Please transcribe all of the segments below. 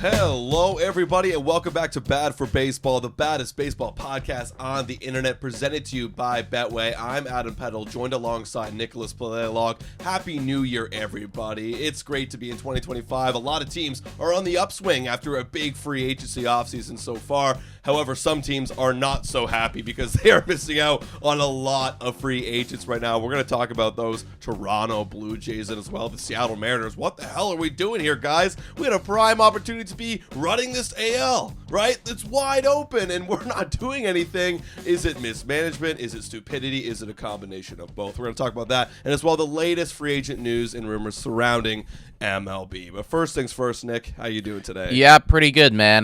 Hello, everybody, and welcome back to Bad for Baseball, the baddest baseball podcast on the internet, presented to you by Betway. I'm Adam Peddle, joined alongside Nicholas Paleolog. Happy New Year, everybody. It's great to be in 2025. A lot of teams are on the upswing after a big free agency offseason so far. However, some teams are not so happy because they are missing out on a lot of free agents right now. We're going to talk about those Toronto Blue Jays and as well the Seattle Mariners. What the hell are we doing here, guys? We had a prime opportunity to be running this AL, right? It's wide open and we're not doing anything. Is it mismanagement? Is it stupidity? Is it a combination of both? We're going to talk about that and as well the latest free agent news and rumors surrounding MLB. But first things first, Nick, how you doing today? Yeah, pretty good, man.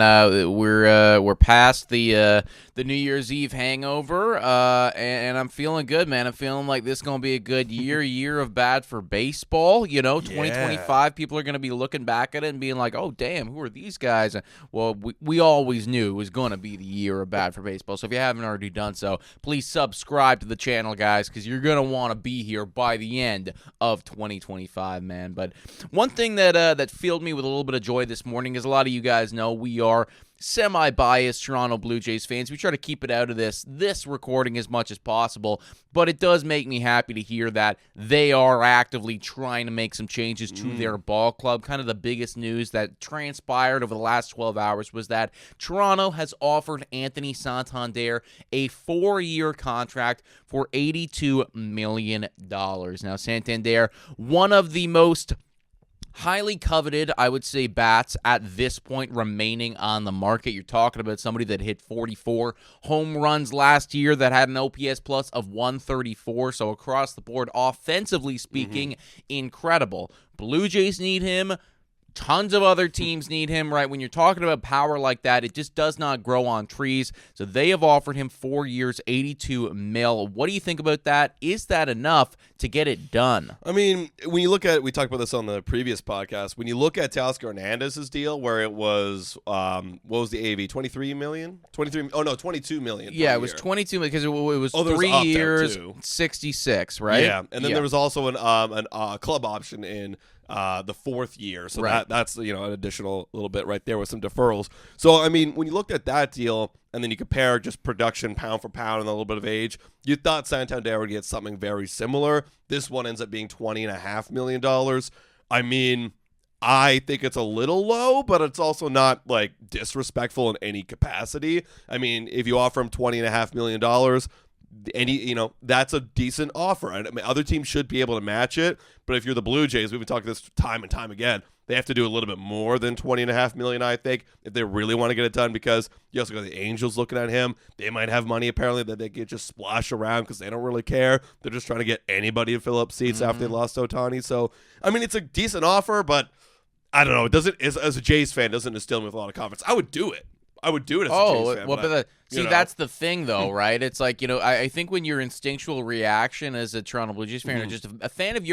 We're past the New Year's Eve hangover, and I'm feeling good, man. I'm feeling like this is gonna be a good year of bad for baseball. You know, 2025, people are gonna be looking back at it and being like, "Oh, damn, who are these guys?" Well, we always knew it was gonna be the year of bad for baseball. So if you haven't already done so, please subscribe to the channel, guys, because you're gonna want to be here by the end of 2025, man. But one thing that filled me with a little bit of joy this morning is a lot of you guys know we are semi-biased Toronto Blue Jays fans. We try to keep it out of this recording as much as possible, but it does make me happy to hear that they are actively trying to make some changes to their ball club. Kind of the biggest news that transpired over the last 12 hours was that Toronto has offered Anthony Santander a 4-year contract for $82 million. Now, Santander, one of the most highly coveted, I would say, bats at this point remaining on the market. You're talking about somebody that hit 44 home runs last year, that had an OPS plus of 134. So across the board, offensively speaking, incredible. Blue Jays need him. Tons of other teams need him, right? When you're talking about power like that, it just does not grow on trees. So they have offered him 4 years, $82 million. What do you think about that? Is that enough to get it done? I mean, when you look at, we talked about this on the previous podcast, when you look at Teoscar Hernandez's deal, where it was, what was the AV, 23 million? 22 million. Yeah, it was 22 because it was 3 years, 66, right? Yeah, and then there was also a club option in the 4th year, so that's an additional little bit right there with some deferrals. So I mean, when you looked at that deal and then you compare just production pound for pound and a little bit of age, you thought Santander would get something very similar. This one ends up being $20.5 million. I mean, I think it's a little low, but it's also not like disrespectful in any capacity. I mean, if you offer him $20.5 million, that's a decent offer. I mean, other teams should be able to match it, but if you're the Blue Jays, we've been talking this time and time again, they have to do a little bit more than $20.5 million, I think, if they really want to get it done, because you also got the Angels looking at him. They might have money, apparently, that they could just splash around because they don't really care. They're just trying to get anybody to fill up seats after they lost Ohtani. So, I mean, it's a decent offer, but I don't know. It doesn't, as a Jays fan, doesn't instill me with a lot of confidence. I would do it. I would do it as a Jays fan. Well, that's the thing, though, right? It's like, I think when your instinctual reaction as a Toronto Blue Jays fan or just a fan of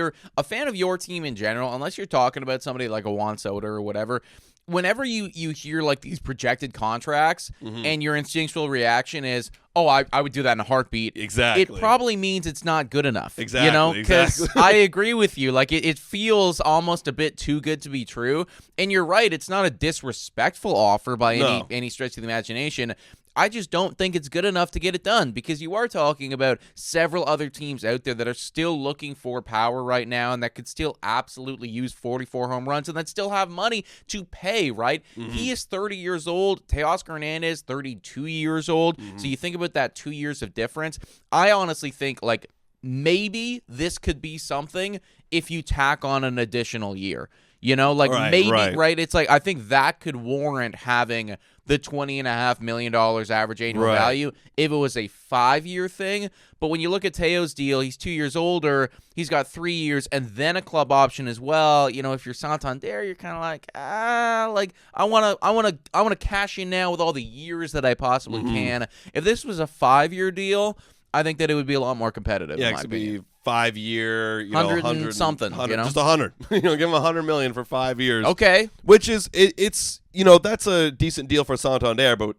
your team in general, unless you're talking about somebody like a Juan Soto or whatever, whenever you hear like these projected contracts and your instinctual reaction is, oh, I would do that in a heartbeat. Exactly. It probably means it's not good enough. Exactly. Because I agree with you. Like, it feels almost a bit too good to be true. And you're right. It's not a disrespectful offer by any stretch of the imagination. I just don't think it's good enough to get it done, because you are talking about several other teams out there that are still looking for power right now and that could still absolutely use 44 home runs and that still have money to pay, right? He is 30 years old. Teoscar Hernandez, 32 years old. So you think about that 2 years of difference. I honestly think, like, maybe this could be something if you tack on an additional year. Right? It's like, I think that could warrant having the $20.5 million average annual value if it was a 5-year thing. But when you look at Teo's deal, he's 2 years older. He's got 3 years and then a club option as well. If you're Santander, you're kind of like, I want to cash in now with all the years that I possibly can. If this was a 5-year deal, I think that it would be a lot more competitive. Yeah, it could be 5-year, 100 something, just 100. Give him $100 million for 5 years. Okay, which is it's that's a decent deal for Santander, but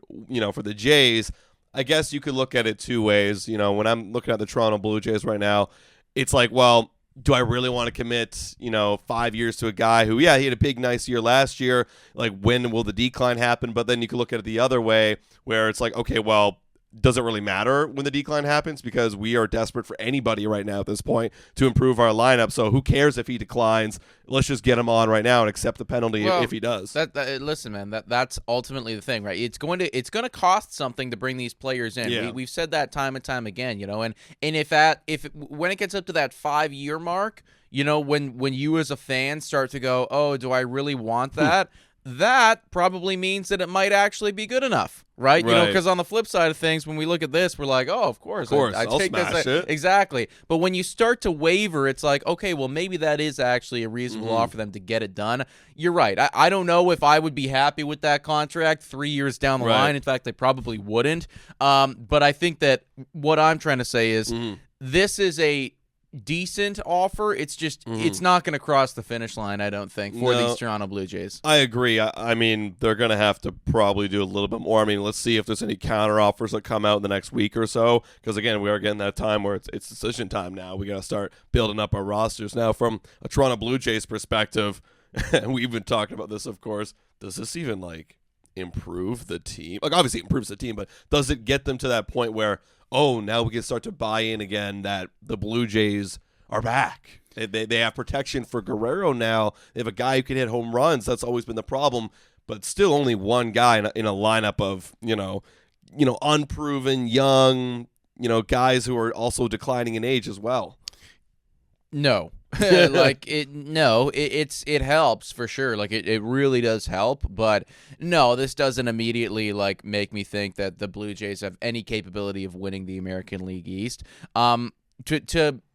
for the Jays, I guess you could look at it two ways. When I'm looking at the Toronto Blue Jays right now, it's like, well, do I really want to commit, 5 years to a guy who, he had a big, nice year last year. Like, when will the decline happen? But then you can look at it the other way where it's like, okay, well, does it really matter when the decline happens? Because we are desperate for anybody right now at this point to improve our lineup. So who cares if he declines? Let's just get him on right now and accept the penalty if he does. Listen, man, that's ultimately the thing, right? It's going to cost something to bring these players in. Yeah. We've said that time and time again, and when it gets up to that 5-year mark, when you as a fan start to go, oh, do I really want that? That probably means that it might actually be good enough, right? Because on the flip side of things, when we look at this, we're like, oh, of course, I'll take smash this. it. Exactly. But when you start to waver, it's like, okay, well, maybe that is actually a reasonable offer for them to get it done. You're right. I don't know if I would be happy with that contract 3 years down the line. In fact, I probably wouldn't. But I think that what I'm trying to say is this is a decent offer. It's just it's not going to cross the finish line, I don't think, for these Toronto Blue Jays. I agree. I mean, they're going to have to probably do a little bit more. I mean, let's see if there's any counter offers that come out in the next week or so, because again, we are getting that time where it's decision time now. We got to start building up our rosters now. From a Toronto Blue Jays perspective, and we've been talking about this, of course, does this even improve the team? Obviously it improves the team, but does it get them to that point where, oh, now we can start to buy in again that the Blue Jays are back? They have protection for Guerrero now. They have a guy who can hit home runs. That's always been the problem, but still only one guy in a lineup of, unproven, young, guys who are also declining in age as well. No. It helps for sure. It really does help, but no, this doesn't immediately make me think that the Blue Jays have any capability of winning the American League East.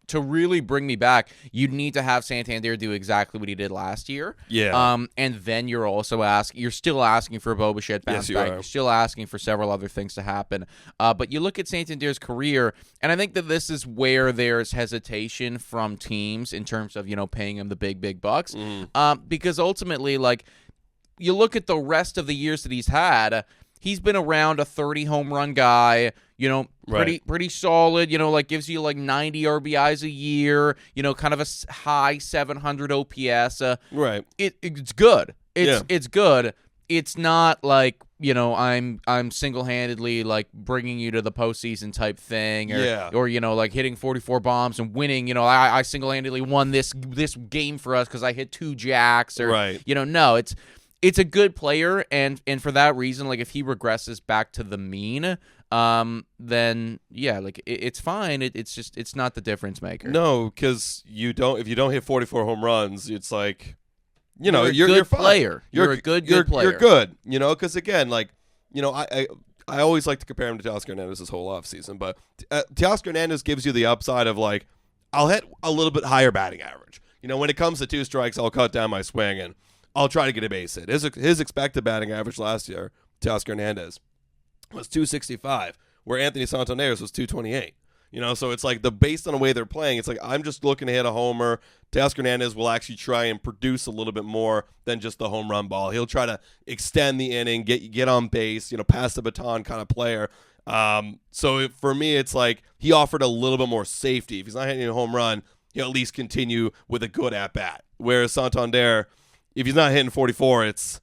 To really bring me back, you'd need to have Santander do exactly what he did last year. Yeah. And then you're still asking for a Bo Bichette bounce back. You're still asking for several other things to happen. But you look at Santander's career, and I think that this is where there's hesitation from teams in terms of, paying him the big bucks. Because ultimately, you look at the rest of the years that he's had, he's been around a 30 home run guy, pretty solid, gives you 90 RBIs a year, kind of a high 700 OPS. Right. It's good. It's good. It's not I'm single-handedly bringing you to the postseason type thing, or hitting 44 bombs and winning. I single-handedly won this game for us because I hit 2 jacks, or no, it's a good player, and for that reason, if he regresses back to the mean, then it's fine. It's not the difference maker. No, because if you don't hit 44 home runs, it's you're a good fine. Player. You're a good player. You're good. Because again, I always like to compare him to Teoscar Hernandez this whole offseason, but Teoscar Hernandez gives you the upside of I'll hit a little bit higher batting average. When it comes to 2 strikes, I'll cut down my swing and I'll try to get a base hit. His expected batting average last year, Teoscar Hernandez, was 265, where Anthony Santander's was 228. So it's based on the way they're playing, it's I'm just looking to hit a homer. Teoscar Hernandez will actually try and produce a little bit more than just the home run ball. He'll try to extend the inning, get on base, pass the baton kind of player. So for me, it's he offered a little bit more safety. If he's not hitting a home run, he'll at least continue with a good at-bat. Whereas Santander, if he's not hitting 44, it's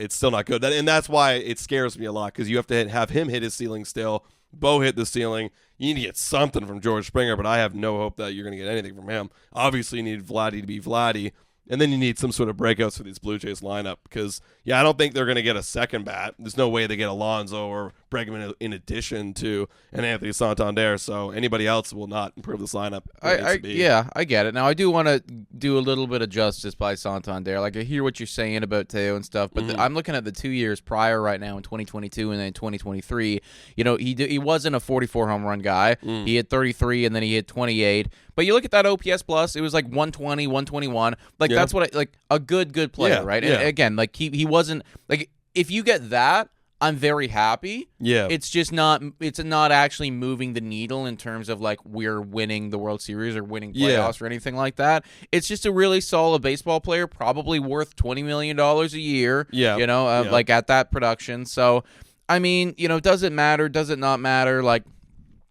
still not good. And that's why it scares me a lot, because you have to have him hit his ceiling still. Bo hit the ceiling. You need to get something from George Springer, but I have no hope that you're going to get anything from him. Obviously, you need Vladdy to be Vladdy, and then you need some sort of breakouts for these Blue Jays lineup, because, I don't think they're going to get a second bat. There's no way they get Alonso or Bregman in addition to an Anthony Santander, so anybody else will not improve this lineup. I get it. Now, I do want to do a little bit of justice by Santander. I hear what you're saying about Teo and stuff, but I'm looking at the 2 years prior right now in 2022 and then 2023. He wasn't a 44 home run guy. He hit 33 and then he hit 28. But you look at that OPS plus, it was 120, 121. That's what a good player, right? Yeah. And again, he wasn't if you get that, I'm very happy. Yeah. It's just not actually moving the needle in terms of we're winning the World Series or winning playoffs or anything like that. It's just a really solid baseball player, probably worth $20 million a year. Yeah. At that production. So, I mean, does it matter? Does it not matter?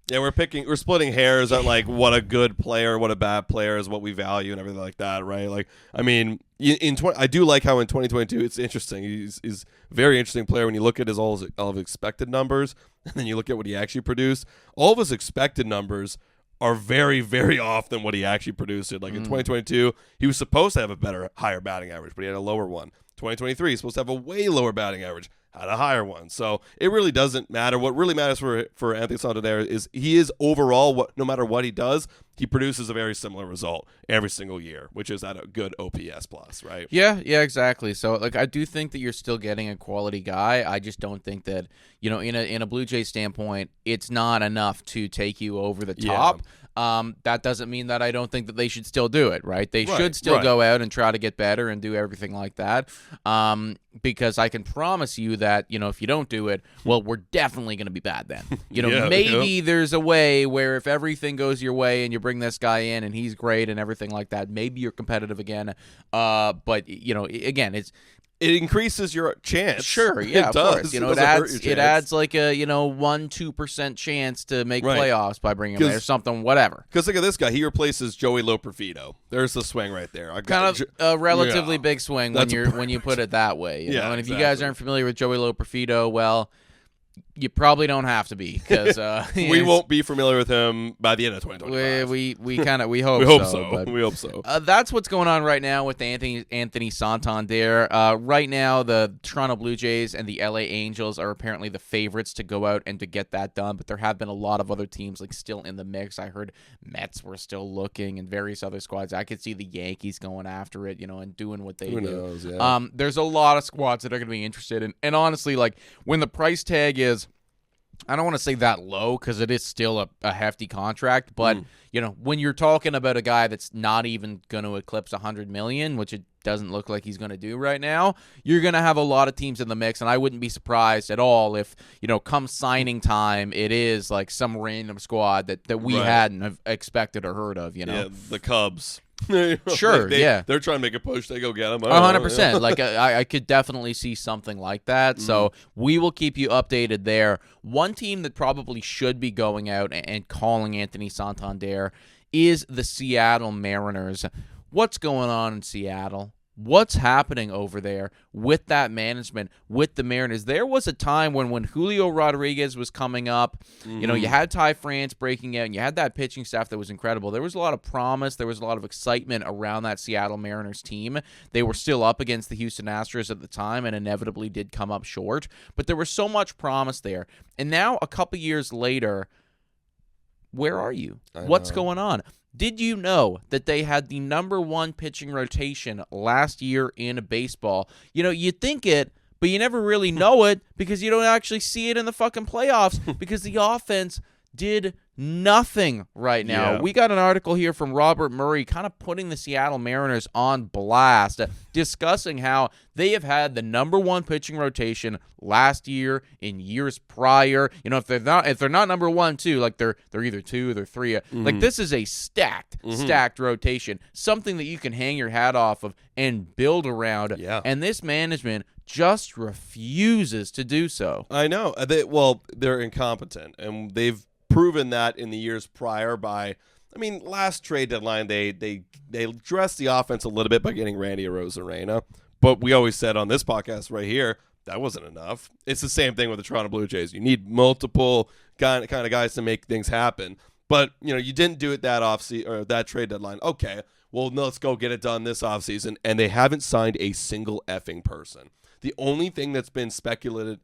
Yeah, we're splitting hairs at like what a good player, what a bad player is, what we value, and everything like that, right? Like, I mean, I do like how in 2022 it's interesting. He's a very interesting player when you look at all of his expected numbers, and then you look at what he actually produced. All of his expected numbers are very, very off than what he actually produced. Like in 2022, he was supposed to have a higher batting average, but he had a lower one. 2023, he's supposed to have a way lower batting average, had a higher one. So it really doesn't matter. What really matters for Anthony Santander is he is overall, no matter what he does, he produces a very similar result every single year, which is at a good OPS plus, right? Yeah, exactly. So, like, I do think that you're still getting a quality guy. I just don't think that, in a Blue Jay standpoint, it's not enough to take you over the top. That doesn't mean that I don't think that they should still do it, right? They should still go out and try to get better and do everything like that. Because I can promise you that, if you don't do it, well, we're definitely going to be bad then. Maybe there's a way where if everything goes your way and you bring this guy in and he's great and everything like that, maybe you're competitive again. But, again, it increases your chance. Sure, yeah, it does. It adds like a 1-2% chance to make playoffs by bringing him there, something, whatever. Because look at this guy, he replaces Joey Loperfido. There's the swing right there. Kind of a relatively big swing when you put it that way. And if you guys aren't familiar with Joey Loperfido, well, you probably don't have to be, because we won't be familiar with him by the end of 2025. We hope so. We hope so. That's what's going on right now with Anthony Santander. Right now, the Toronto Blue Jays and the LA Angels are apparently the favorites to go out and to get that done, but there have been a lot of other teams still in the mix. I heard Mets were still looking and various other squads. I could see the Yankees going after it, and doing what they do. Who knows, yeah. There's a lot of squads that are going to be interested in, and honestly, when the price tag is, I don't want to say that low because it is still a hefty contract, but when you're talking about a guy that's not even going to eclipse $100 million, which it doesn't look like he's going to do right now, you're going to have a lot of teams in the mix, and I wouldn't be surprised at all if come signing time, it is like some random squad that we hadn't have expected or heard of. Yeah, the Cubs. Sure, they're trying to make a push. They go get them. 100%. I could definitely see something like that. So we will keep you updated there. One team that probably should be going out and calling Anthony Santander is the Seattle Mariners. What's going on in Seattle? What's happening over there with that management, with the Mariners? There was a time when Julio Rodriguez was coming up. You had Ty France breaking out, and you had that pitching staff that was incredible. There was a lot of promise. There was a lot of excitement around that Seattle Mariners team. They were still up against the Houston Astros at the time and inevitably did come up short. But there was so much promise there. And now, a couple years later, where are you? What's going on? Did you know that they had the number one pitching rotation last year in baseball? You think it, but you never really know it because you don't actually see it in the fucking playoffs because the offense did nothing right now. Yeah. We got an article here from Robert Murray kind of putting the Seattle Mariners on blast, discussing how they have had the number one pitching rotation last year, in years prior. If they're not number one, too, like they're either two or they're three. Like, this is a stacked rotation, something that you can hang your hat off of and build around. Yeah. And this management just refuses to do so. I know. They're incompetent, and they've proven that in the years prior by, last trade deadline, they dressed the offense a little bit by getting Randy Arozarena, but we always said on this podcast right here, that wasn't enough. It's the same thing with the Toronto Blue Jays. You need multiple kind of guys to make things happen, but, you didn't do it that trade deadline. Okay, well, no, let's go get it done this offseason, and they haven't signed a single effing person. The only thing that's been speculated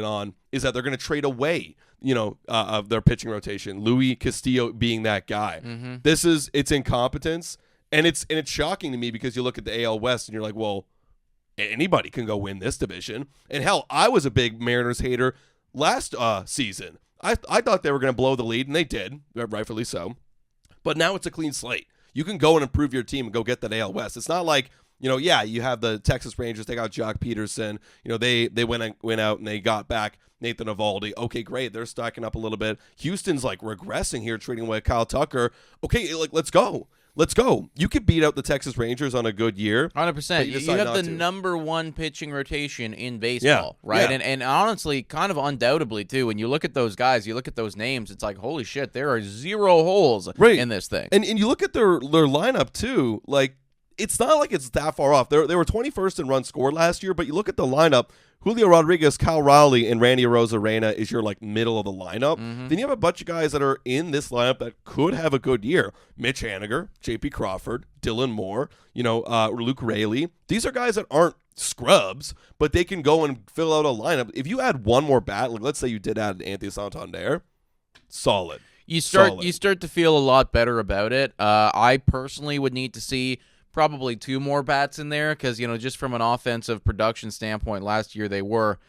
on is that they're going to trade away, of their pitching rotation. Louis Castillo being that guy. It's incompetence, and it's shocking to me because you look at the AL West and you're like, well, anybody can go win this division. And hell, I was a big Mariners hater last season. I thought they were going to blow the lead, and they did, rightfully so. But now it's a clean slate. You can go and improve your team and go get that AL West. It's not like, you have the Texas Rangers. They got Jock Peterson. They went out and they got back Nathan Eovaldi. Okay, great. They're stacking up a little bit. Houston's regressing here, trading away Kyle Tucker. Okay, let's go. let's go. You could beat out the Texas Rangers on a good year. 100%. You have the number one pitching rotation in baseball, right? Yeah. And honestly, kind of undoubtedly, too, when you look at those guys, you look at those names, it's like, holy shit, there are 0 holes in this thing. And you look at their lineup, too, like, it's not like it's that far off. They were 21st in runs scored last year, but you look at the lineup, Julio Rodriguez, Cal Raleigh, and Randy Arozarena is your like middle of the lineup. Then you have a bunch of guys that are in this lineup that could have a good year. Mitch Haniger, J.P. Crawford, Dylan Moore, Luke Raley. These are guys that aren't scrubs, but they can go and fill out a lineup. If you add one more bat, like let's say you did add Anthony Santander, solid. You start to feel a lot better about it. I personally would need to see probably 2 more bats in there because, just from an offensive production standpoint, last year they were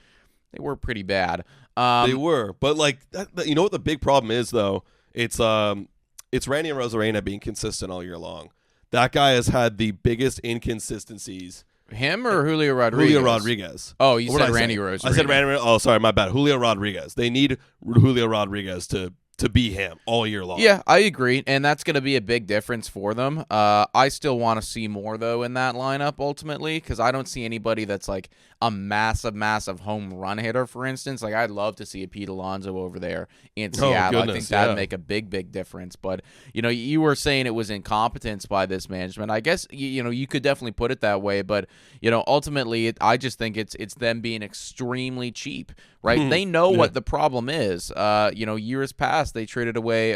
pretty bad. They were, but like you know what the big problem is though? It's Randy Arozarena being consistent all year long. That guy has had the biggest inconsistencies. Him or Julio Rodriguez? Julio Rodriguez. Oh, you said Randy Arozarena. I said Randy. Oh, sorry, my bad. Julio Rodriguez. They need Julio Rodriguez to be him all year long. Yeah, I agree, and that's going to be a big difference for them. I still want to see more, though, in that lineup ultimately because I don't see anybody that's like a massive, massive home run hitter, for instance. Like, I'd love to see a Pete Alonso over there in Seattle. I think that'd make a big, big difference. But, you were saying it was incompetence by this management. I guess, you could definitely put it that way. But, ultimately, I just think it's them being extremely cheap, right? They know what the problem is. Years past, they traded away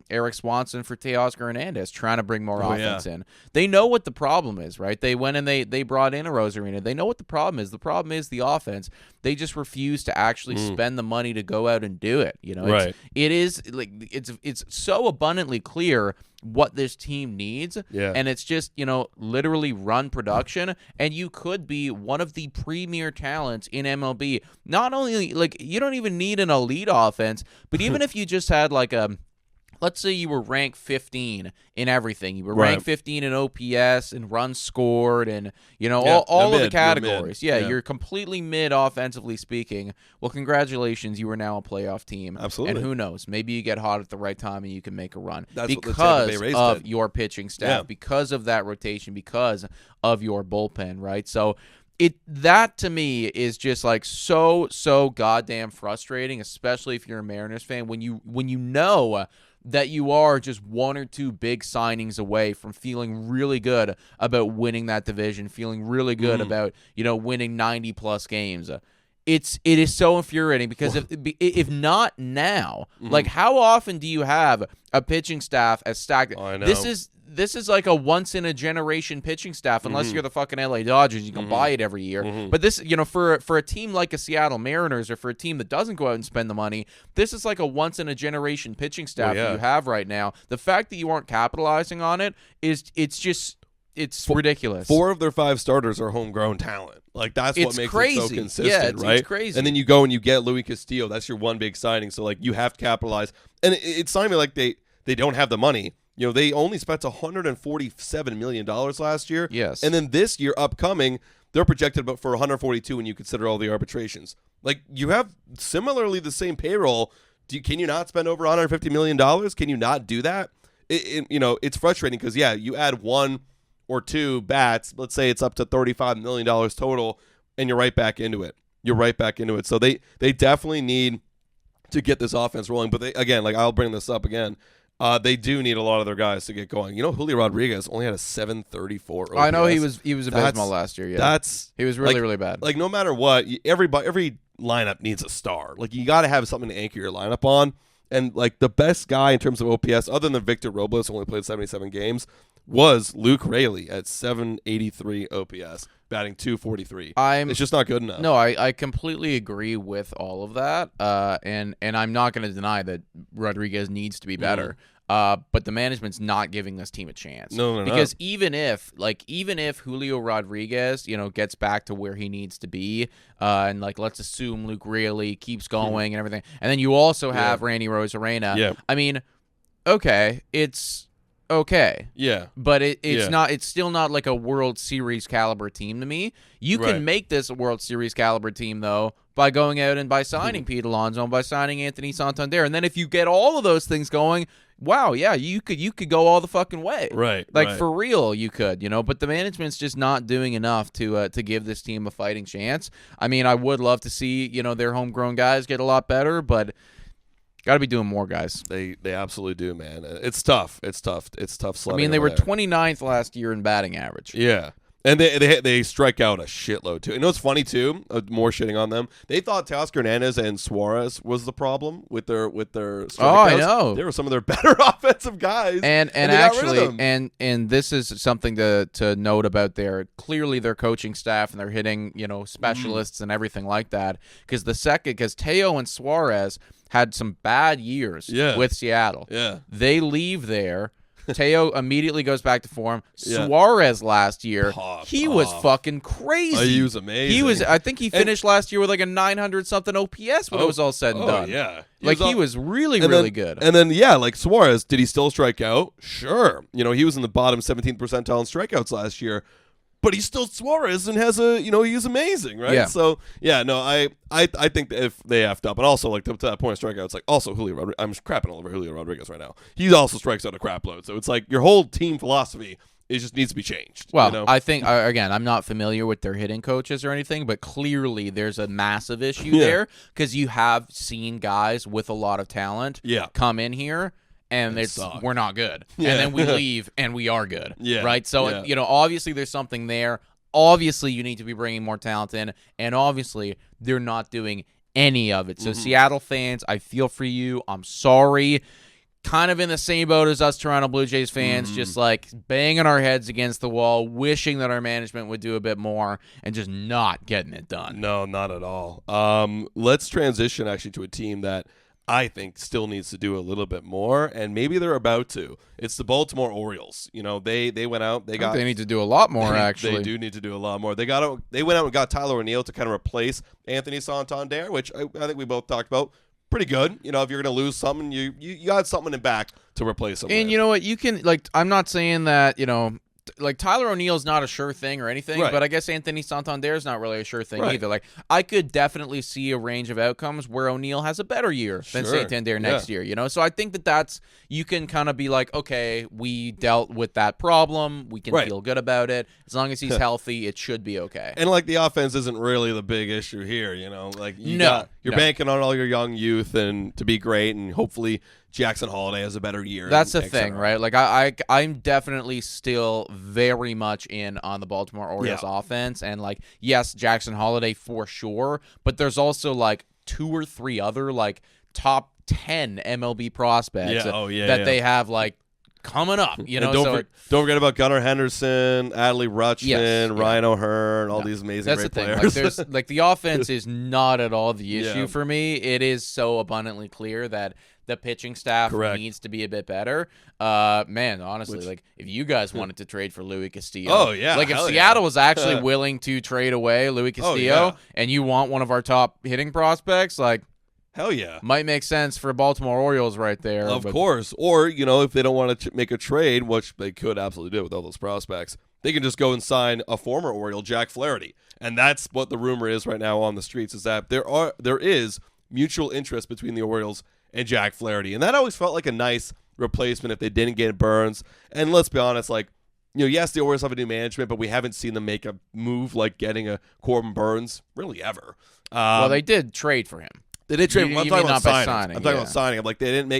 Eric Swanson for Teoscar Hernandez, trying to bring more offense in. They know what the problem is, right? They went and they brought in Arozarena. They know what the problem is. The problem is the offense. They just refuse to actually spend the money to go out and do it. It's so abundantly clear what this team needs, and it's just literally run production, and you could be one of the premier talents in MLB. Not only you don't even need an elite offense, but even if you just had let's say you were ranked 15 in everything. You were ranked 15 in OPS and runs scored and, all of the categories. You're completely mid offensively speaking. Well, congratulations. You are now a playoff team. Absolutely. And who knows? Maybe you get hot at the right time and you can make a run. That's because of your pitching staff, because of that rotation, because of your bullpen, right? So that to me is just like so goddamn frustrating, especially if you're a Mariners fan, when you know that you are just 1 or 2 big signings away from feeling really good about winning that division, feeling really good about, winning 90-plus games. It is so infuriating because if not now, like how often do you have a pitching staff as stacked? I know. This is like a once-in-a-generation pitching staff, unless you're the fucking LA Dodgers. You can buy it every year. But this, for a team like a Seattle Mariners or for a team that doesn't go out and spend the money, this is like a once-in-a-generation pitching staff that you have right now. The fact that you aren't capitalizing on it it's ridiculous. 4 of their 5 starters are homegrown talent. Like, that's what makes it so consistent, right? It's crazy. And then you go and you get Luis Castillo. That's your one big signing. So, like, you have to capitalize. And it's not even like they don't have the money. They only spent $147 million last year. Yes. And then this year, upcoming, they're projected for 142 when you consider all the arbitrations. Like, you have similarly the same payroll. Can you not spend over $150 million? Can you not do that? It's frustrating because, you add 1 or 2 bats. Let's say it's up to $35 million total, and you're right back into it. So they definitely need to get this offense rolling. But I'll bring this up again. They do need a lot of their guys to get going. Julio Rodriguez only had a 734 OPS. I know he was abysmal last year. Yeah, he was really bad. Like, no matter what, every lineup needs a star. Like, you got to have something to anchor your lineup on. And like the best guy in terms of OPS, other than Victor Robles, who only played 77 games, was Luke Raley at 783 OPS, batting 243. It's just not good enough. No, I completely agree with all of that. And I'm not going to deny that Rodriguez needs to be better. But the management's not giving this team a chance. No. Because even if Julio Rodriguez, gets back to where he needs to be, and let's assume Luke Raley keeps going and everything, and then you also have Randy Arozarena. Yeah. I mean, okay, it's okay. Yeah. But it's not. It's still not like a World Series caliber team to me. You can make this a World Series caliber team though by going out and by signing Pete Alonso and by signing Anthony Santander, and then if you get all of those things going, wow, yeah, you could go all the fucking way. Right. Like, for real, you could, but the management's just not doing enough to give this team a fighting chance. I mean, I would love to see, their homegrown guys get a lot better, but got to be doing more, guys. They absolutely do, man. It's tough. It's tough sledding. I mean, they were there. 29th last year in batting average. Yeah. And they strike out a shitload, too. You know what's funny, too? More shitting on them. They thought Teoscar Hernandez and Suarez was the problem with their strikeouts. I know. They were some of their better offensive guys. And actually, and this is something to note about clearly their coaching staff and their hitting, specialists and everything like that. Because Teo and Suarez had some bad years with Seattle. Yeah. They leave there. Teo immediately goes back to form. Suarez last year, he was fucking crazy. He was amazing. I think he finished last year with like a 900-something OPS when it was all said and done. Yeah. He was really good. And then, like Suarez, did he still strike out? Sure. He was in the bottom 17th percentile in strikeouts last year. But he's still Suarez and has he's amazing, right? Yeah. So, I think that if they effed up, and also, like, to that point of strikeouts, like, also Julio Rodriguez, I'm just crapping all over Julio Rodriguez right now. He also strikes out a crap load. So it's like your whole team philosophy, it just needs to be changed. Well, I think, again, I'm not familiar with their hitting coaches or anything, but clearly there's a massive issue there because you have seen guys with a lot of talent come in here. And we're not good. Yeah. And then we leave, and we are good. Yeah. Right? So, obviously there's something there. Obviously you need to be bringing more talent in. And obviously they're not doing any of it. So, Seattle fans, I feel for you. I'm sorry. Kind of in the same boat as us Toronto Blue Jays fans, just like banging our heads against the wall, wishing that our management would do a bit more, and just not getting it done. No, not at all. Let's transition actually to a team that I think still needs to do a little bit more, and maybe they're about to. It's the Baltimore Orioles. They went out. They need to do a lot more. Actually, they do need to do a lot more. They went out and got Tyler O'Neill to kind of replace Anthony Santander, which I think we both talked about. Pretty good. If you're going to lose something, you got something in back to replace him. And you know what? You can I'm not saying that Tyler O'Neill's not a sure thing or anything, but I guess Anthony Santander is not really a sure thing either. Like, I could definitely see a range of outcomes where O'Neill has a better year than Santander next year, So I think that's you can kind of be like, okay, we dealt with that problem. We can feel good about it. As long as he's healthy, it should be okay. And, the offense isn't really the big issue here, You're banking on all your young youth and to be great, and hopefully Jackson Holiday has a better year. That's the thing, right? Like, I'm definitely still very much in on the Baltimore Orioles offense. And, yes, Jackson Holiday for sure. But there's also, 2 or 3 other, top 10 MLB prospects that they have, coming up. Don't forget about Gunnar Henderson, Adley Rutschman, Ryan O'Hearn, all these amazing great players. There's the offense is not at all the issue for me. It is so abundantly clear that the pitching staff needs to be a bit better. Man, honestly, if you guys wanted to trade for Louis Castillo, if Seattle was actually willing to trade away Louis Castillo, and you want one of our top hitting prospects, hell yeah. Might make sense for Baltimore Orioles right there. Of course. Or, if they don't want to make a trade, which they could absolutely do with all those prospects, they can just go and sign a former Oriole, Jack Flaherty. And that's what the rumor is right now on the streets, is that there is mutual interest between the Orioles and Jack Flaherty. And that always felt like a nice replacement if they didn't get Burns. And let's be honest, yes, the Orioles have a new management, but we haven't seen them make a move like getting a Corbin Burns really ever. Well, they did trade for him. They did trade. I'm talking about signing. I'm talking about signing.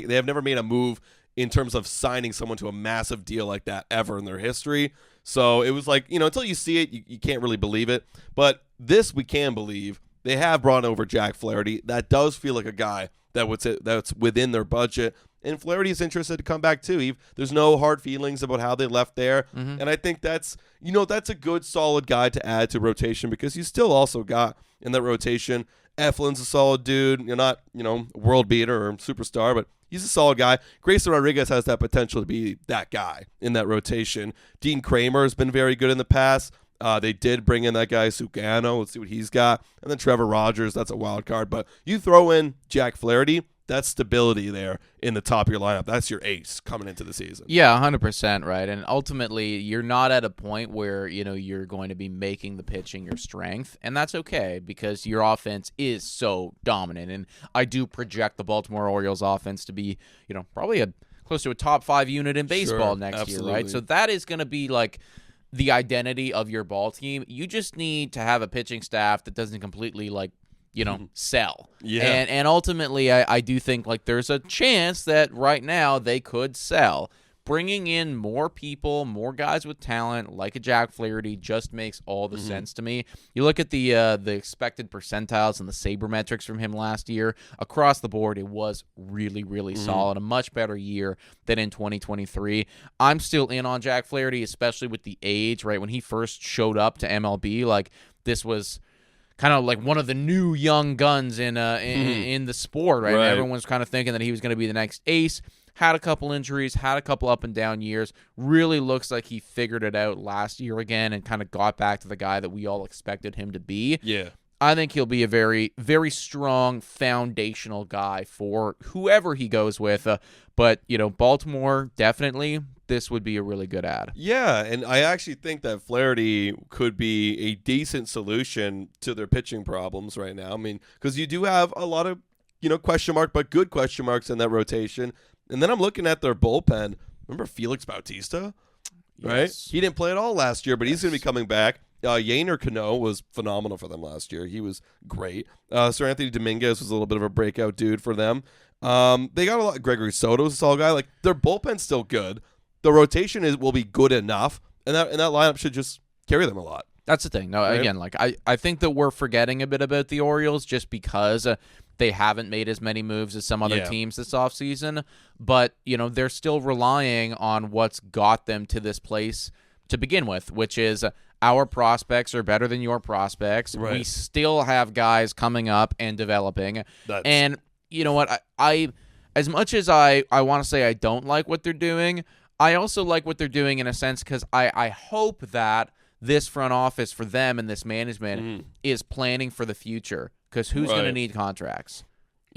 They have never made a move in terms of signing someone to a massive deal like that ever in their history. So it was until you see it, you can't really believe it. But this we can believe. They have brought over Jack Flaherty. That does feel like a guy that's within their budget. And Flaherty's interested to come back too. There's no hard feelings about how they left there. And I think that's a good solid guy to add to rotation, because you still also got in that rotation Eflin's a solid dude. You're not, world beater or superstar, but he's a solid guy. Grayson Rodriguez has that potential to be that guy in that rotation. Dean Kramer has been very good in the past. They did bring in that guy Sugano. Let's see what he's got. And then Trevor Rogers, that's a wild card. But you throw in Jack Flaherty, that's stability there in the top of your lineup. That's your ace coming into the season. Yeah, 100%, right? And ultimately, you're not at a point where, you're going to be making the pitching your strength, and that's okay because your offense is so dominant. And I do project the Baltimore Orioles offense to be, probably a close to a top 5 unit in baseball next absolutely. year, right? So that is going to be like the identity of your ball team. You just need to have a pitching staff that doesn't completely like, sell. Yeah. And ultimately, I do think like there's a chance that right now they could sell. Bringing in more people, more guys with talent, like a Jack Flaherty, just makes all the sense to me. You look at the expected percentiles and the sabermetrics from him last year. Across the board, it was really, really solid. A much better year than in 2023. I'm still in on Jack Flaherty, especially with the age, right? When he first showed up to MLB, like this was kind of like one of the new young guns in the sport, right? And everyone was kind of thinking that he was going to be the next ace. Had a couple injuries, had a couple up and down years. Really looks like he figured it out last year again and kind of got back to the guy that we all expected him to be. Yeah. I think he'll be a very, very strong foundational guy for whoever he goes with. But, Baltimore, definitely, this would be a really good ad. Yeah, and I actually think that Flaherty could be a decent solution to their pitching problems right now. I mean, because you do have a lot of, question mark, but good question marks in that rotation. And then I'm looking at their bullpen. Remember Felix Bautista? Right? Yes. He didn't play at all last year, but he's going to be coming back. Yainer Cano was phenomenal for them last year. He was great. Sir Anthony Dominguez was a little bit of a breakout dude for them. They got a lot. Gregory Soto's a solid guy. Like, their bullpen's still good. The rotation will be good enough, and that lineup should just carry them a lot. That's the thing. No, right? Again, like I think that we're forgetting a bit about the Orioles just because they haven't made as many moves as some other teams this offseason. But, they're still relying on what's got them to this place to begin with, which is our prospects are better than your prospects. Right. We still have guys coming up and developing. And you know what? I as much as I want to say I don't like what they're doing, I also like what they're doing in a sense because I hope that this front office for them and this management is planning for the future. Because who's going to need contracts?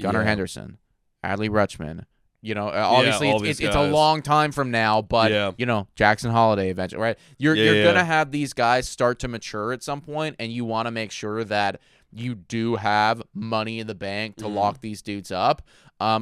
Gunnar Henderson, Adley Rutschman. Obviously it's a long time from now, but Jackson Holiday eventually, right? You're going to have these guys start to mature at some point, and you want to make sure that you do have money in the bank to lock these dudes up.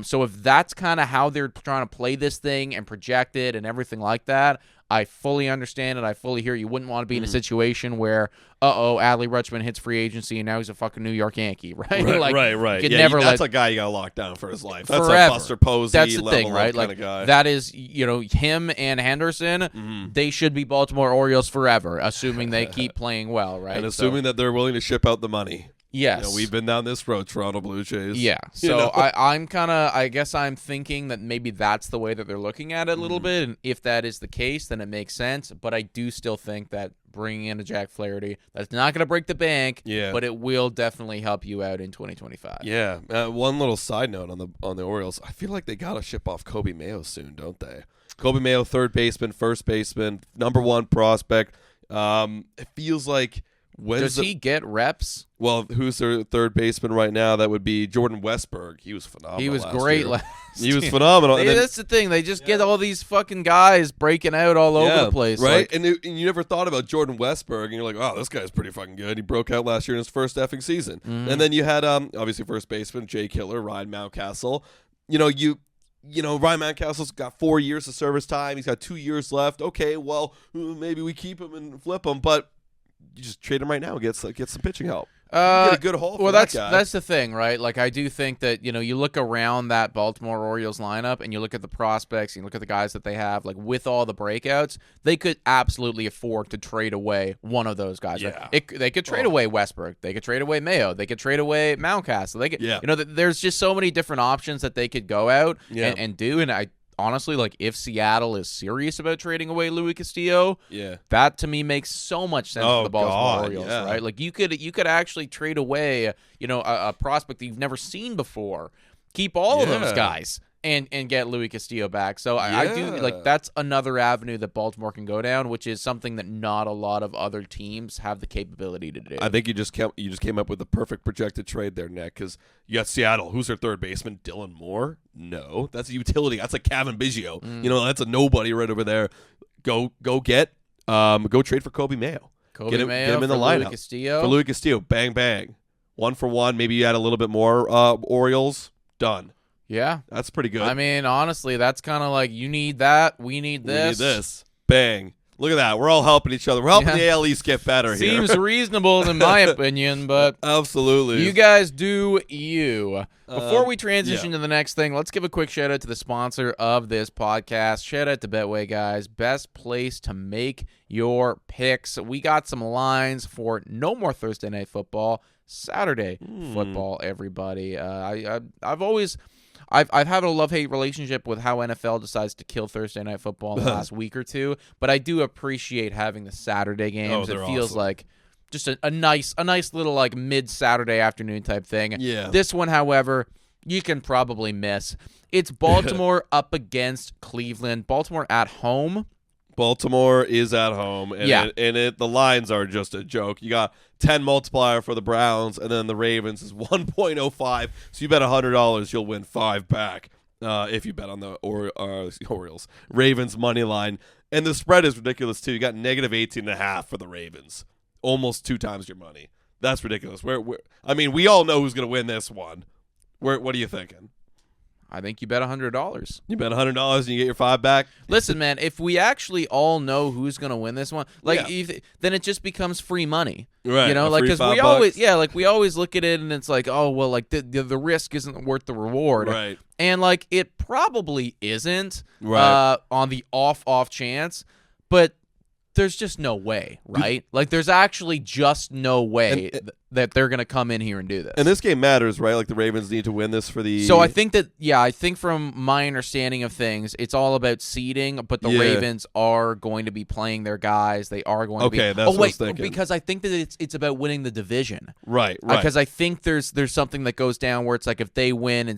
So if that's kind of how they're trying to play this thing and project it and everything like that, I fully understand it. I fully hear you wouldn't want to be in a situation where, Adley Rutschman hits free agency and now he's a fucking New York Yankee, right? Right. That's a guy you got to lock down for his life. That's forever. A Buster Posey That's the level thing, right? kind of guy. That is, him and Henderson, they should be Baltimore Orioles forever, assuming they keep playing well, right? And assuming that they're willing to ship out the money. Yes. We've been down this road, Toronto Blue Jays. Yeah. So I guess I'm thinking that maybe that's the way that they're looking at it a little bit. And if that is the case, then it makes sense. But I do still think that bringing in a Jack Flaherty, that's not going to break the bank, but it will definitely help you out in 2025. Yeah. One little side note on the Orioles, I feel like they got to ship off Kobe Mayo soon, don't they? Kobe Mayo, third baseman, first baseman, number one prospect. It feels like... Does he get reps? Well, who's their third baseman right now? That would be Jordan Westberg. He was phenomenal. He was great year. last He was phenomenal. That's the thing. They just get all these fucking guys breaking out all over the place. Right? And you never thought about Jordan Westberg, and you're like, oh, this guy's pretty fucking good. He broke out last year in his first effing season. And then you had, obviously, first baseman, Jay Killer, Ryan Mountcastle. Ryan Mountcastle's got 4 years of service time. He's got 2 years left. Okay, well, maybe we keep him and flip him, but you just trade him right now and get some pitching help. You get a good haul for that guy. That's the thing, right? Like, I do think that, you look around that Baltimore Orioles lineup and you look at the prospects and you look at the guys that they have, like, with all the breakouts, they could absolutely afford to trade away one of those guys. Yeah. Right? They could trade away Westbrook. They could trade away Mayo. They could trade away Mountcastle. They could, there's just so many different options that they could go out and do, and I honestly, like, if Seattle is serious about trading away Louis Castillo, that to me makes so much sense for the Baltimore Orioles, right? Like, you could actually trade away, a prospect that you've never seen before, keep all of those guys, and get Louis Castillo back. So I do, like, that's another avenue that Baltimore can go down, which is something that not a lot of other teams have the capability to do. I think you just came up with the perfect projected trade there, Nick, because you got Seattle. Who's their third baseman? Dylan Moore? No, that's a utility. That's like Kevin Biggio. That's a nobody right over there. Go trade for Kobe Mayo. Get him in the lineup. For Louis Castillo. Bang, bang. 1 for 1. Maybe you add a little bit more Orioles. Done. Yeah. That's pretty good. I mean, honestly, that's kind of like, you need that, we need this. We need this. Bang. Look at that. We're all helping each other. We're helping the AL East get better here. Seems reasonable in my opinion, but absolutely. You guys do you. Before we transition to the next thing, let's give a quick shout out to the sponsor of this podcast. Shout out to Betway, guys. Best place to make your picks. We got some lines for no more Thursday Night Football, Saturday football, everybody. I've had a love-hate relationship with how NFL decides to kill Thursday Night Football in the last week or two, but I do appreciate having the Saturday games. It feels like just a nice little like mid-Saturday afternoon type thing. Yeah. This one, however, you can probably miss. It's Baltimore up against Cleveland. Baltimore at home. Baltimore is at home, and the lines are just a joke. You got 10 multiplier for the Browns, and then the Ravens is 1.05. So you bet $100, you'll win 5 back if you bet on the Orioles. Ravens money line, and the spread is ridiculous too. You got negative 18.5 for the Ravens, almost 2 times your money. That's ridiculous. I mean, we all know who's going to win this one. What are you thinking? I think you bet $100. You bet $100 and you get your 5 back. Listen, man, if we actually all know who's going to win this one, then it just becomes free money. Right. You know, like, because we always look at it and it's like, oh, well, like the risk isn't worth the reward. Right. And like it probably isn't on the off chance, but there's just no way, right? Like there's actually just no way that they're going to come in here and do this. And this game matters, right? Like the Ravens need to win this for the... So I think from my understanding of things, it's all about seeding, but the Ravens are going to be playing their guys. They are going to be... Okay, that's what I was thinking. Because I think that it's about winning the division. Right. Because I think there's something that goes down where it's like if they win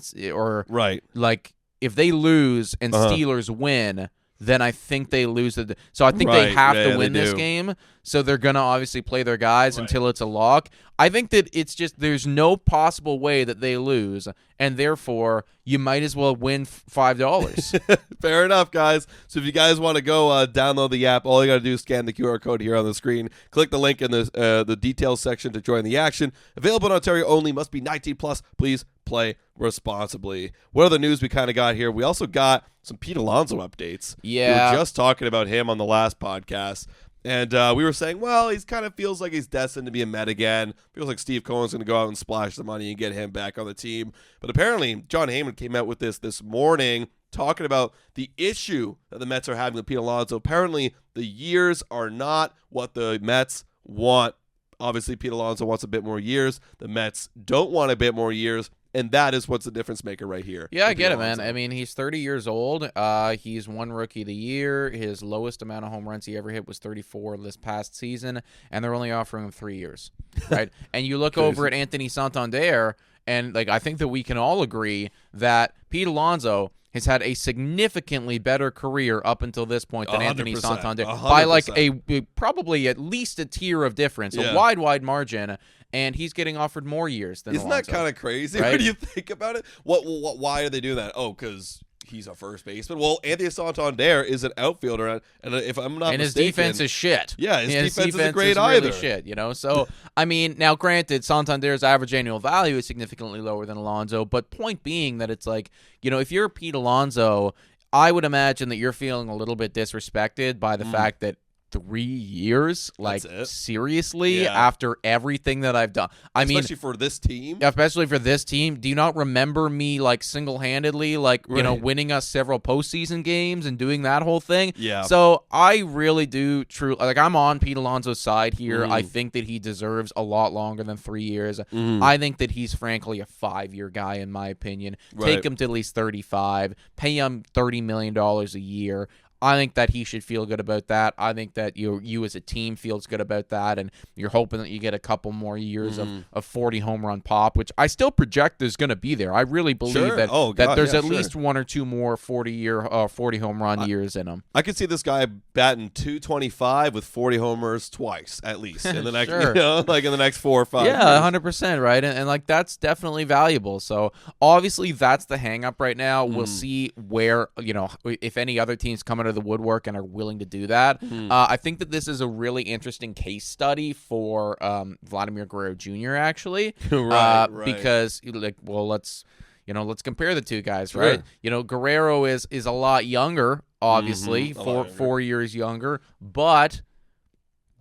like if they lose and Steelers win, then I think they lose. So I think they have to win this game. So they're going to obviously play their guys until it's a lock. I think that it's just there's no possible way that they lose, and therefore you might as well win $5. Fair enough, guys. So if you guys want to go download the app, all you got to do is scan the QR code here on the screen. Click the link in the details section to join the action. Available in Ontario only. Must be 19 plus. Please play responsibly. What other news we kind of got here? We also got some Pete Alonso updates. Yeah. We were just talking about him on the last podcast. And we were saying, well, he kind of feels like he's destined to be a Met again. Feels like Steve Cohen's going to go out and splash the money and get him back on the team. But apparently, John Heyman came out with this morning talking about the issue that the Mets are having with Pete Alonso. Apparently, the years are not what the Mets want. Obviously, Pete Alonso wants a bit more years. The Mets don't want a bit more years. And that is what's the difference maker right here. Yeah, I get it, man. I mean, he's 30 years old. He's won Rookie of the Year. His lowest amount of home runs he ever hit was 34 this past season, and they're only offering him 3 years, right? And you look over at Anthony Santander, and like I think that we can all agree that Pete Alonso has had a significantly better career up until this point than Anthony Santander 100%. by like a probably at least a tier of difference, a wide margin. And he's getting offered more years than Isn't Alonso. that kind of crazy right? when you think about it? Why are they doing that? Oh, because he's a first baseman. Well, Anthony Santander is an outfielder, and if I'm not mistaken, his defense is shit. Yeah, his defense isn't great is either. Really shit, you know. So I mean, now granted, Santander's average annual value is significantly lower than Alonso, but point being that it's like, you know, if you're Pete Alonso, I would imagine that you're feeling a little bit disrespected by the fact that 3 years, like seriously, after everything that I've done. Especially for this team. Especially for this team. Do you not remember me like single-handedly, like you know, winning us several postseason games and doing that whole thing? Yeah. So I really do like I'm on Pete Alonso's side here. I think that he deserves a lot longer than 3 years. I think that he's frankly a 5-year guy in my opinion. Take him to at least 35. Pay him $30 million a year. I think that he should feel good about that. I think that you as a team feels good about that, and you're hoping that you get a couple more years of 40 home run pop, which I still project is going to be there. I really believe that there's at least 1 or 2 more 40 home run years in him. I could see this guy batting .225 with 40 homers twice at least in the next, you know, like in the next 4 or 5. Yeah, 100%, right? And like that's definitely valuable. So obviously that's the hang up right now. We'll see where, you know, if any other teams come out of the woodwork and are willing to do that. I think that this is a really interesting case study for Vladimir Guerrero Jr. actually, right. Because like, well, let's, let's compare the two guys, right? Guerrero is a lot younger, obviously, 4 years younger, but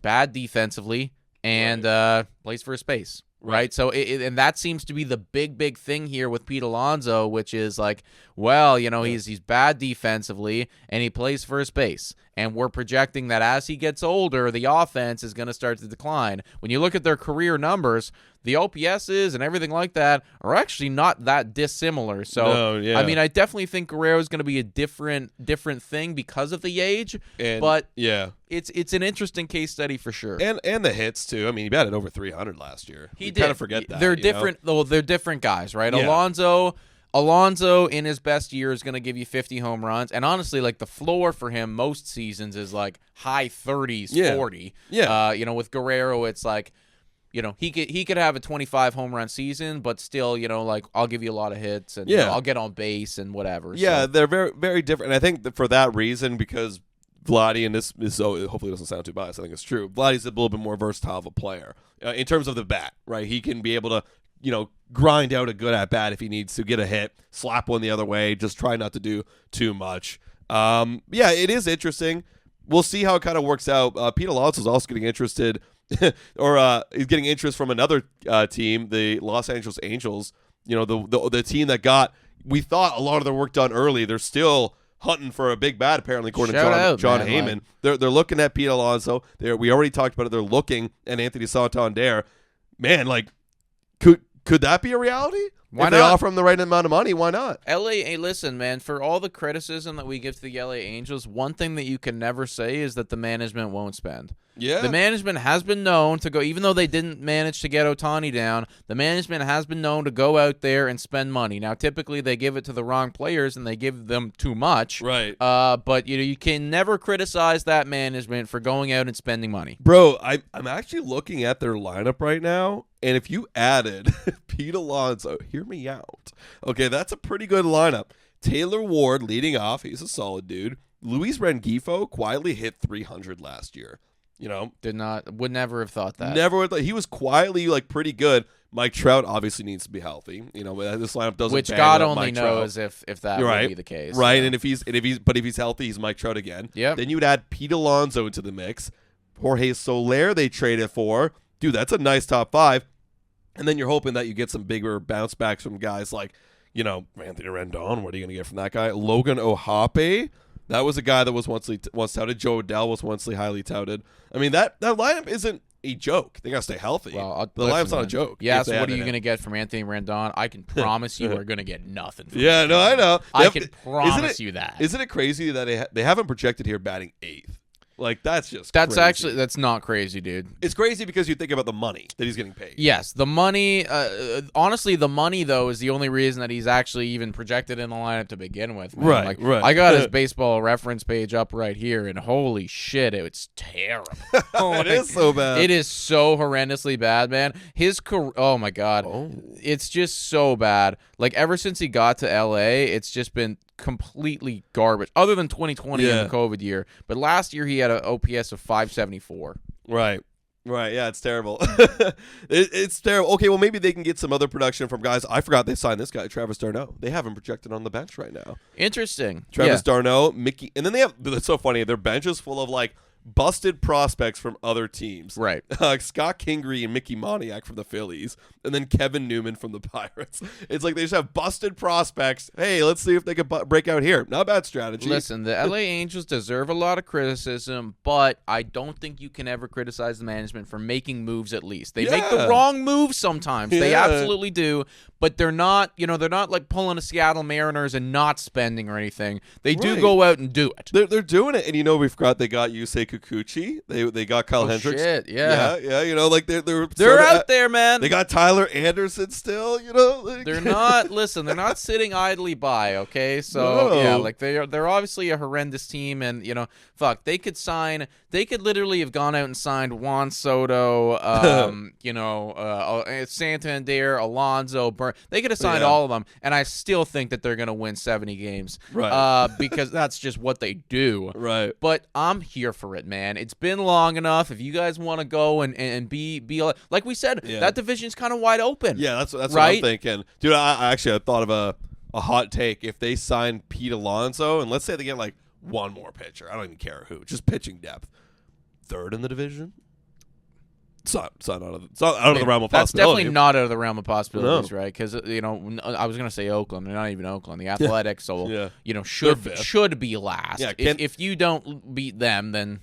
bad defensively and plays for a space. Right. So, and that seems to be the big thing here with Pete Alonso, which is like, well, he's bad defensively and he plays first base. And we're projecting that as he gets older, the offense is going to start to decline. When you look at their career numbers, the OPSs and everything like that are actually not that dissimilar. So, I mean, I definitely think Guerrero is going to be a different thing because of the age. But it's an interesting case study for sure. And the hits too. I mean, he batted over 300 last year. He did. Kind of forget that. They're different. Though they're different guys, right? Yeah. Alonso in his best year is going to give you 50 home runs. And honestly, like the floor for him most seasons is like high 30s, 40. Yeah. With Guerrero, it's like, he could have a 25 home run season, but still, like I'll give you a lot of hits and I'll get on base and whatever. Yeah, they're very, very different. And I think that for that reason, because Vladdy, and this is so hopefully it doesn't sound too biased, I think it's true. Vladdy's a little bit more versatile of a player in terms of the bat, right? He can be able to, grind out a good at bat if he needs to, get a hit, slap one the other way, just try not to do too much. It is interesting. We'll see how it kind of works out. Pete Alonso is also getting interested, or he's getting interest from another team, the Los Angeles Angels. The team that we thought a lot of their work done early. They're still hunting for a big bat, apparently, according to John Heyman. They're looking at Pete Alonso. We already talked about it. They're looking at Anthony Santander. Man, could that be a reality? Why if not? They offer him the right amount of money, why not? Listen, man, for all the criticism that we give to the LA Angels, one thing that you can never say is that the management won't spend. Yeah. The management has been known to go, even though they didn't manage to get Ohtani down, the management has been known to go out there and spend money. Now, typically they give it to the wrong players and they give them too much. Right. But you can never criticize that management for going out and spending money. Bro, I'm actually looking at their lineup right now, and if you added Pete Alonso, hear me out. Okay, that's a pretty good lineup. Taylor Ward leading off. He's a solid dude. Luis Rengifo quietly hit 300 last year. Would never have thought that. Never would. He was quietly pretty good. Mike Trout obviously needs to be healthy. This lineup doesn't. Which God only Mike knows Trout. if that would be the case. Right, and if he's healthy, he's Mike Trout again. Yeah. Then you would add Pete Alonso into the mix. Jorge Soler they traded for. Dude, that's a nice top five. And then you're hoping that you get some bigger bounce backs from guys like, Anthony Rendon. What are you going to get from that guy? Logan Ohape. That was a guy that was once touted. Joe Adell was once highly touted. I mean, that lineup isn't a joke. They got to stay healthy. Well, the lineup's not a joke. Yeah, so what are you going to get from Anthony Rendon? I can promise you are going to get nothing from him. I know. I can promise you that. Isn't it crazy that they haven't projected here batting 8th? That's crazy. That's not crazy, dude. It's crazy because you think about the money that he's getting paid. Yes, the money. Honestly, the money though is the only reason that he's actually even projected in the lineup to begin with. Man. Right. I got his baseball reference page up right here, and holy shit, it's terrible. It is so bad. It is so horrendously bad, man. His career. Oh my god, it's just so bad. Ever since he got to LA, it's just been completely garbage, other than 2020 and the COVID year. But last year he had an OPS of 574. Right. Yeah, it's terrible. It's terrible. Okay, well, maybe they can get some other production from guys. I forgot they signed this guy, Travis d'Arnaud. They have him projected on the bench right now. Interesting. Travis d'Arnaud, Mickey. And then they have, it's so funny, their bench is full of busted prospects from other teams. Right. Scott Kingery and Mickey Moniak from the Phillies, and then Kevin Newman from the Pirates. It's they just have busted prospects. Hey, let's see if they can break out here. Not a bad strategy. Listen, the LA Angels deserve a lot of criticism, but I don't think you can ever criticize the management for making moves at least. They make the wrong moves sometimes. They absolutely do, but they're not, they're not pulling a Seattle Mariners and not spending or anything. They do go out and do it. They're doing it, and we forgot they got Yusei Kikuchi. They got Kyle Hendricks. Shit, yeah. They're out there, man. They got Tyler Anderson still. They're not. Listen, they're not sitting idly by. Okay, so they're obviously a horrendous team, and they could sign. They could literally have gone out and signed Juan Soto, Santander, Alonso, Burn. They could have signed all of them, and I still think that they're going to win 70 games. Right. Because that's just what they do. Right. But I'm here for it. it, man. It's been long enough. If you guys want to go and be like we said, that division's kind of wide open. Yeah, that's right? what I'm thinking. Dude, I thought of a hot take. If they sign Pete Alonso, and let's say they get like one more pitcher, I don't even care who, just pitching depth, third in the division. It's not out of the realm of possibility. That's definitely not out of the realm of possibilities, right? Because I was going to say Oakland. They're not even Oakland. The Athletics, should be last. Yeah, if you don't beat them, then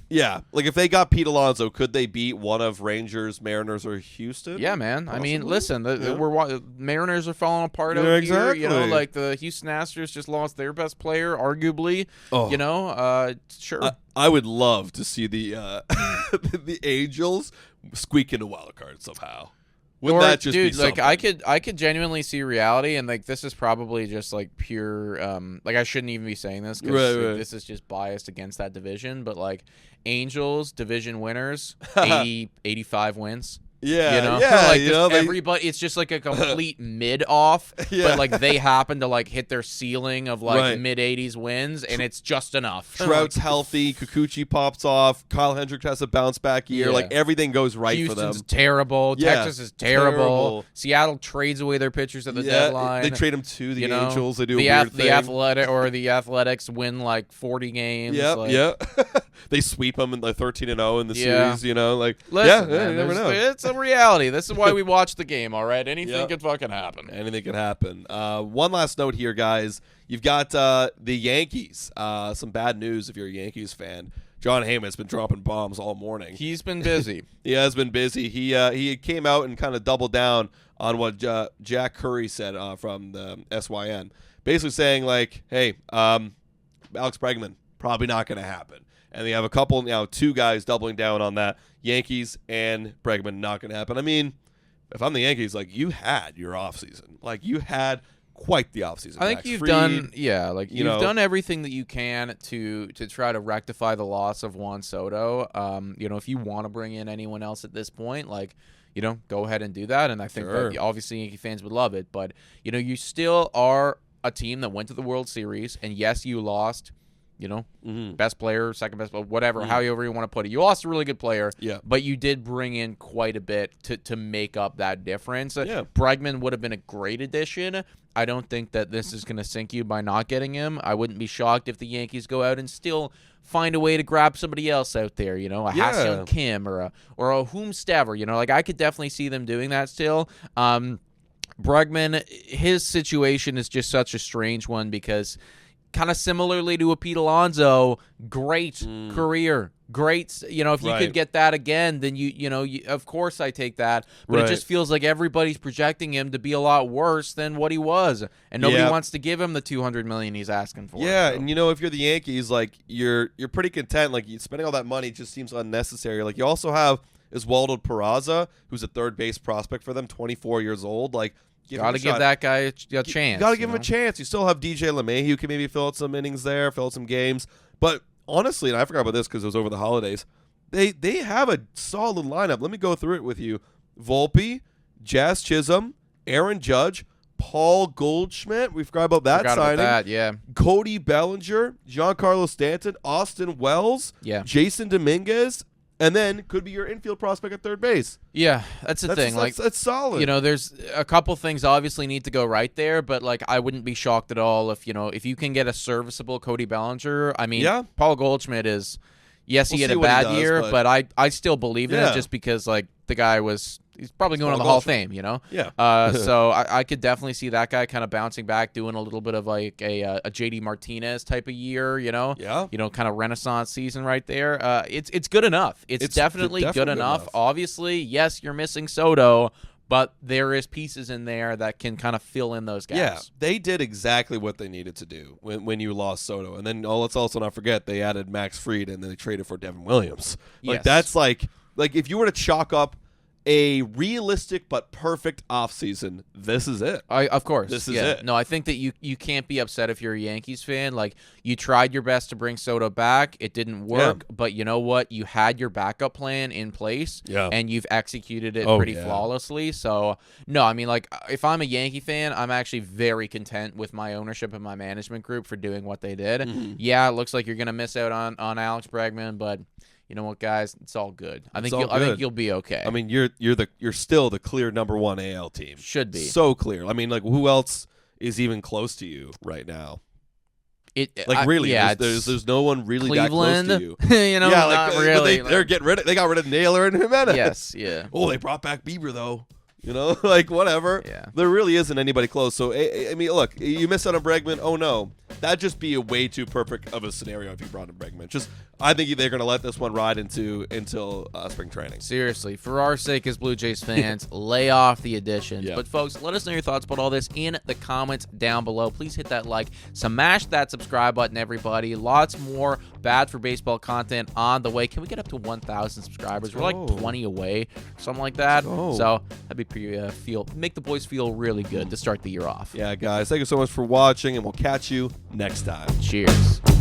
like if they got Pete Alonso, could they beat one of Rangers, Mariners, or Houston? Yeah, man. Possibly? I mean, listen, we're Mariners are falling apart out exactly. here. Like the Houston Astros just lost their best player, arguably. Sure. I would love to see the the Angels squeak in a wild card somehow. Wouldn't that just be something? Like I could genuinely see reality, and like this is probably just like pure like I shouldn't even be saying this because this is just biased against that division, but like Angels division winners, 85 wins. Yeah, everybody. It's just like a complete mid off, but like they happen to like hit their ceiling of like mid 80s wins, and it's just enough. Trout's healthy, Kikuchi pops off, Kyle Hendricks has a bounce back year, like everything goes right for them. Houston's terrible, Texas is terrible. Seattle trades away their pitchers at the deadline. They trade them to the Angels. They do a weird thing. The Athletics win like 40 games. They sweep them in the 13-0 in the series. Listen, man, you never know. It's a reality. This is why we watch the game, all right? Anything could fucking happen. Anything could happen. One last note here, guys. You've got the Yankees. Some bad news if you're a Yankees fan. John Heyman's been dropping bombs all morning. He's been busy. He has been busy. He came out and kind of doubled down on what Jack Curry said from the SYN. Basically saying, like, hey, Alex Bregman, probably not going to happen. And they have a couple, two guys doubling down on that. Yankees and Bregman, not going to happen. I mean, if I'm the Yankees, like, you had your offseason. Like, you had quite the offseason. I think you've done everything that you can to try to rectify the loss of Juan Soto. If you want to bring in anyone else at this point, like, go ahead and do that. And I think that obviously Yankee fans would love it. But, you still are a team that went to the World Series. And, yes, you lost best player, second best player, whatever, however you want to put it. You lost a really good player, but you did bring in quite a bit to make up that difference. Bregman would have been a great addition. I don't think that this is going to sink you by not getting him. I wouldn't be shocked if the Yankees go out and still find a way to grab somebody else out there, a Ha-Seong Kim or a whomstever, like I could definitely see them doing that still. Bregman, his situation is just such a strange one because kind of similarly to a Pete Alonso, great career, great. If you could get that again, then you of course I take that. But it just feels like everybody's projecting him to be a lot worse than what he was, and nobody wants to give him the $200 million he's asking for. Yeah, so. And if you're the Yankees, like you're pretty content. Like spending all that money just seems unnecessary. Like you also have Oswaldo Peraza, who's a third base prospect for them, 24 years old. Like. Got to give that guy a chance. Got to give him a chance. You still have DJ LeMahieu who can maybe fill out some innings there, fill out some games. But honestly, and I forgot about this because it was over the holidays, they have a solid lineup. Let me go through it with you. Volpe, Jazz Chisholm, Aaron Judge, Paul Goldschmidt. We forgot about that signing. Cody Bellinger, Giancarlo Stanton, Austin Wells, Jason Dominguez. And then could be your infield prospect at third base. Yeah, that's the thing. That's solid. There's a couple things obviously need to go right there, but like I wouldn't be shocked at all if you can get a serviceable Cody Bellinger. I mean, Paul Goldschmidt is he had a bad year, but I still believe in it just because like the guy he's probably going to the Hall of Fame, So I could definitely see that guy kind of bouncing back, doing a little bit of like a JD Martinez type of year, kind of renaissance season right there. It's good enough. It's definitely good enough. Obviously, yes, you're missing Soto, but there is pieces in there that can kind of fill in those gaps. Yeah, they did exactly what they needed to do when you lost Soto. And then let's also not forget they added Max Fried and then they traded for Devin Williams. Like that's like if you were to chalk up a realistic but perfect offseason, this is it. Of course. This is it. No, I think that you can't be upset if you're a Yankees fan. Like, you tried your best to bring Soto back. It didn't work. But you know what? You had your backup plan in place, and you've executed it pretty flawlessly. So, no, I mean, like, if I'm a Yankee fan, I'm actually very content with my ownership and my management group for doing what they did. Mm-hmm. Yeah, it looks like you're going to miss out on Alex Bregman, but you know what, guys? It's all good. I think you'll be okay. I mean, you're still the clear number one AL team. Should be so clear. I mean, like, who else is even close to you right now? Really, there's no one really Cleveland, that close to you. You know, yeah, not really. They're getting rid of. They got rid of Naylor and Jimenez. Yes, yeah. Oh, they brought back Bieber though. You know, like whatever. Yeah. There really isn't anybody close. So I mean, look, you missed out on Bregman. Oh no, that'd just be a way too perfect of a scenario if you brought in Bregman. I think they're going to let this one ride until spring training. Seriously, for our sake as Blue Jays fans, lay off the additions. Yeah. But folks, let us know your thoughts about all this in the comments down below. Please hit that like, smash that subscribe button, everybody. Lots more Bad for Baseball content on the way. Can we get up to 1,000 subscribers? We're like 20 away, something like that. So that'd be pretty make the boys feel really good to start the year off. Yeah, guys, thank you so much for watching, and we'll catch you next time. Cheers.